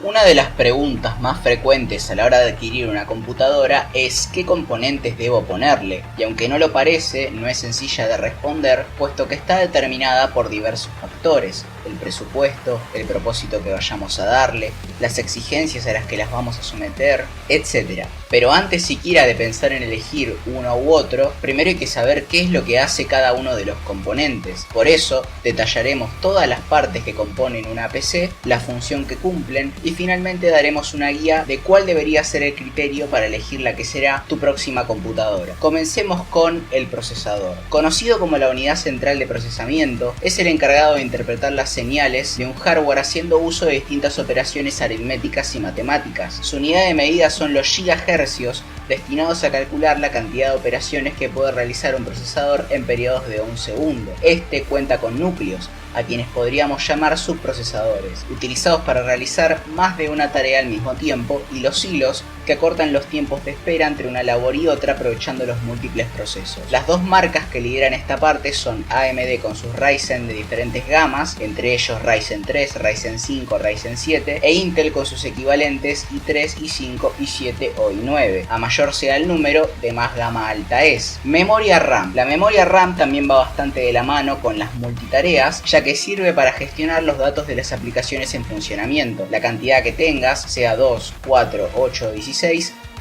Una de las preguntas más frecuentes a la hora de adquirir una computadora es ¿qué componentes debo ponerle? Y aunque no lo parece, no es sencilla de responder, puesto que está determinada por diversos factores: el presupuesto, el propósito que vayamos a darle, las exigencias a las que las vamos a someter, etc. Pero antes siquiera de pensar en elegir uno u otro, primero hay que saber qué es lo que hace cada uno de los componentes. Por eso, detallaremos todas las partes que componen una PC, la función que cumplen y finalmente daremos una guía de cuál debería ser el criterio para elegir la que será tu próxima computadora. Comencemos con el procesador. Conocido como la unidad central de procesamiento, es el encargado de interpretar las señales de un hardware haciendo uso de distintas operaciones aritméticas y matemáticas. Su unidad de medida son los gigahercios, destinados a calcular la cantidad de operaciones que puede realizar un procesador en periodos de un segundo. Este cuenta con núcleos, a quienes podríamos llamar subprocesadores, utilizados para realizar más de una tarea al mismo tiempo, y los hilos, que acortan los tiempos de espera entre una labor y otra aprovechando los múltiples procesos. Las dos marcas que lideran esta parte son AMD con sus Ryzen de diferentes gamas, entre ellos Ryzen 3, Ryzen 5, Ryzen 7, e Intel con sus equivalentes i3, i5, i7 o i9. A mayor sea el número, de más gama alta es. Memoria RAM. La memoria RAM también va bastante de la mano con las multitareas, ya que sirve para gestionar los datos de las aplicaciones en funcionamiento. La cantidad que tengas, sea 2, 4, 8 o 16,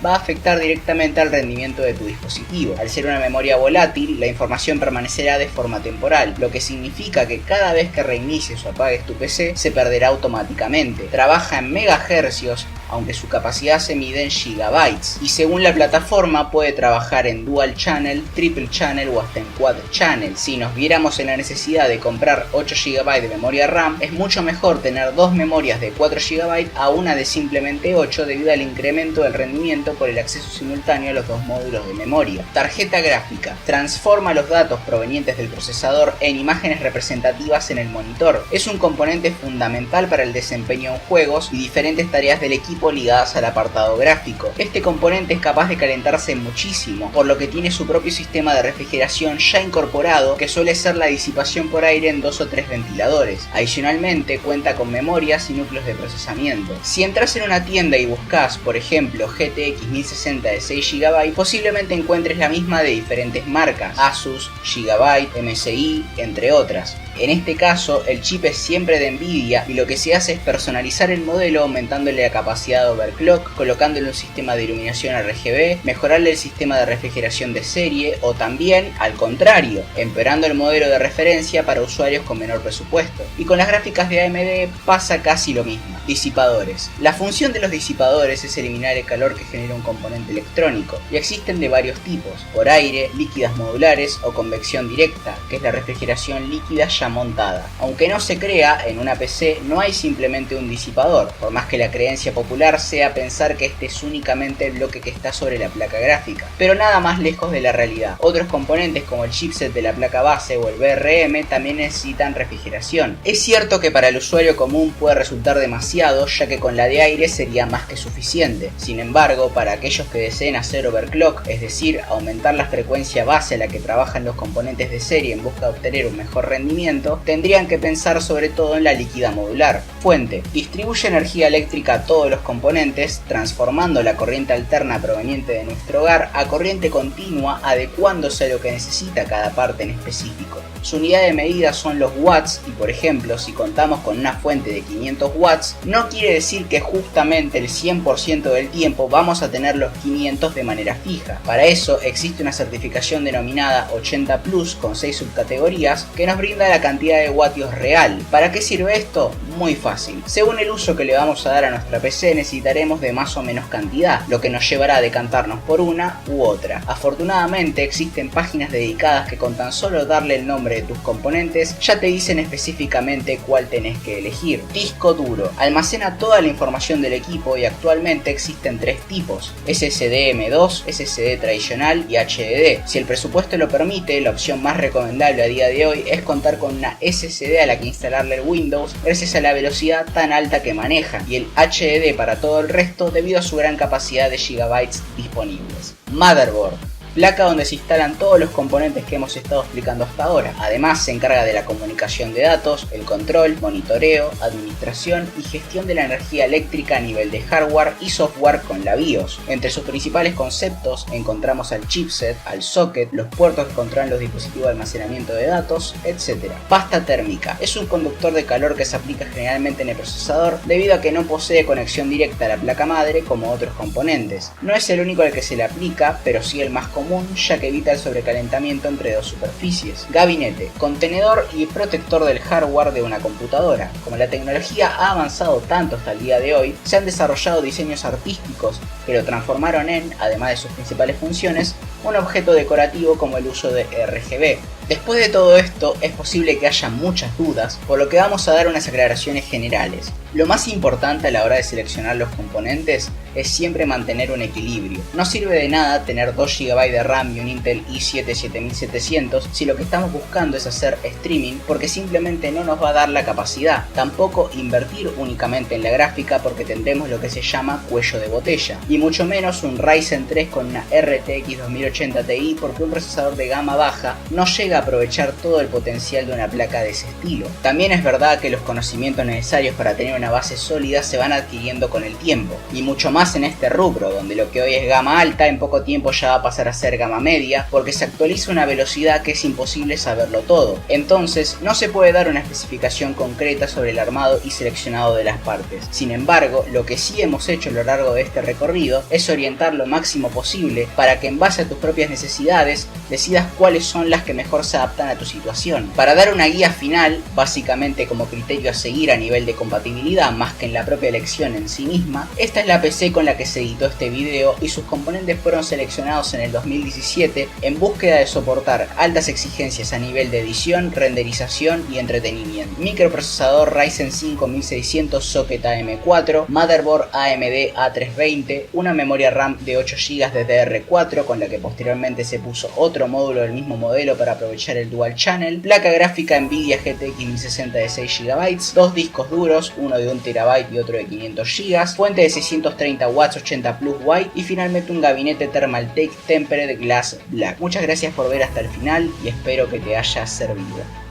va a afectar directamente al rendimiento de tu dispositivo. Al ser una memoria volátil, la información permanecerá de forma temporal, lo que significa que cada vez que reinicies o apagues tu PC, se perderá automáticamente. Trabaja en megahercios, aunque su capacidad se mide en gigabytes, y según la plataforma puede trabajar en dual channel, triple channel o hasta en quad channel. Si nos viéramos en la necesidad de comprar 8 GB de memoria RAM, es mucho mejor tener dos memorias de 4 GB a una de simplemente 8 debido al incremento del rendimiento por el acceso simultáneo a los dos módulos de memoria. Tarjeta gráfica. Transforma los datos provenientes del procesador en imágenes representativas en el monitor. Es un componente fundamental para el desempeño en juegos y diferentes tareas del equipo ligadas al apartado gráfico. Este componente es capaz de calentarse muchísimo, por lo que tiene su propio sistema de refrigeración ya incorporado, que suele ser la disipación por aire en 2 o 3 ventiladores. Adicionalmente cuenta con memorias y núcleos de procesamiento. Si entras en una tienda y buscas, por ejemplo, GTX 1060 de 6 GB, posiblemente encuentres la misma de diferentes marcas: Asus, Gigabyte, MSI, entre otras. En este caso, el chip es siempre de Nvidia y lo que se hace es personalizar el modelo aumentándole la capacidad de overclock, colocándole un sistema de iluminación RGB, mejorarle el sistema de refrigeración de serie o también, al contrario, empeorando el modelo de referencia para usuarios con menor presupuesto. Y con las gráficas de AMD pasa casi lo mismo. Disipadores. La función de los disipadores es eliminar el calor que genera un componente electrónico, y existen de varios tipos: por aire, líquidas modulares o convección directa, que es la refrigeración líquida ya montada. Aunque no se crea, en una PC no hay simplemente un disipador, por más que la creencia popular sea pensar que este es únicamente el bloque que está sobre la placa gráfica, pero nada más lejos de la realidad. Otros componentes como el chipset de la placa base o el VRM también necesitan refrigeración. Es cierto que para el usuario común puede resultar demasiado, ya que con la de aire sería más que suficiente. Sin embargo, para aquellos que deseen hacer overclock, es decir, aumentar la frecuencia base a la que trabajan los componentes de serie en busca de obtener un mejor rendimiento, tendrían que pensar sobre todo en la líquida modular. Fuente. Distribuye energía eléctrica a todos los componentes, transformando la corriente alterna proveniente de nuestro hogar a corriente continua, adecuándose a lo que necesita cada parte en específico. Su unidad de medida son los watts, y por ejemplo, si contamos con una fuente de 500 watts, no quiere decir que justamente el 100% del tiempo vamos a tener los 500 de manera fija. Para eso existe una certificación denominada 80 Plus con 6 subcategorías que nos brinda la cantidad de vatios real. ¿Para qué sirve esto? Muy fácil. Según el uso que le vamos a dar a nuestra PC, necesitaremos de más o menos cantidad, lo que nos llevará a decantarnos por una u otra. Afortunadamente existen páginas dedicadas que con tan solo darle el nombre de tus componentes ya te dicen específicamente cuál tenés que elegir. Disco duro. Almacena toda la información del equipo y actualmente existen 3 tipos: SSD M2, SSD tradicional y HDD. Si el presupuesto lo permite, la opción más recomendable a día de hoy es contar con una SSD a la que instalarle el Windows gracias a la velocidad tan alta que maneja, y el HDD para todo el resto debido a su gran capacidad de gigabytes disponibles. Motherboard. placa donde se instalan todos los componentes que hemos estado explicando hasta ahora. Además se encarga de la comunicación de datos, el control, monitoreo, administración y gestión de la energía eléctrica a nivel de hardware y software con la BIOS. Entre sus principales conceptos encontramos al chipset, al socket, los puertos que controlan los dispositivos de almacenamiento de datos, etc. Pasta térmica. Es un conductor de calor que se aplica generalmente en el procesador debido a que no posee conexión directa a la placa madre como otros componentes. No es el único al que se le aplica, pero sí el más común, ya que evita el sobrecalentamiento entre dos superficies. Gabinete. Contenedor y protector del hardware de una computadora. Como la tecnología ha avanzado tanto hasta el día de hoy, se han desarrollado diseños artísticos que lo transformaron en, además de sus principales funciones, un objeto decorativo como el uso de RGB. Después de todo esto, es posible que haya muchas dudas, por lo que vamos a dar unas aclaraciones generales. Lo más importante a la hora de seleccionar los componentes es siempre mantener un equilibrio. No sirve de nada tener 2 GB de RAM y un Intel i7 7700 si lo que estamos buscando es hacer streaming, porque simplemente no nos va a dar la capacidad. Tampoco invertir únicamente en la gráfica, porque tendremos lo que se llama cuello de botella. Y mucho menos un Ryzen 3 con una RTX 2080 Ti, porque un procesador de gama baja no llega a aprovechar todo el potencial de una placa de ese estilo. También es verdad que los conocimientos necesarios para tener una base sólida se van adquiriendo con el tiempo, y mucho más en este rubro, donde lo que hoy es gama alta en poco tiempo ya va a pasar a ser gama media, porque se actualiza a una velocidad que es imposible saberlo todo. Entonces no se puede dar una especificación concreta sobre el armado y seleccionado de las partes. Sin embargo, lo que sí hemos hecho a lo largo de este recorrido es orientar lo máximo posible para que en base a tus propias necesidades decidas cuáles son las que mejor se adaptan a tu situación. Para dar una guía final, básicamente como criterio a seguir a nivel de compatibilidad más que en la propia elección en sí misma, esta es la PC con la que se editó este video y sus componentes fueron seleccionados en el 2017 en búsqueda de soportar altas exigencias a nivel de edición, renderización y entretenimiento. Microprocesador Ryzen 5 1600 socket AM4, motherboard AMD A320, una memoria RAM de 8 GB DDR4 con la que posteriormente se puso otro módulo del mismo modelo para aprovechar el dual channel, placa gráfica Nvidia GTX 1060 de 6 GB, dos discos duros, uno de 1 TB y otro de 500 GB, fuente de 630 watts 80 plus white y finalmente un gabinete Thermaltake Tempered Glass Black. Muchas gracias por ver hasta el final y espero que te haya servido.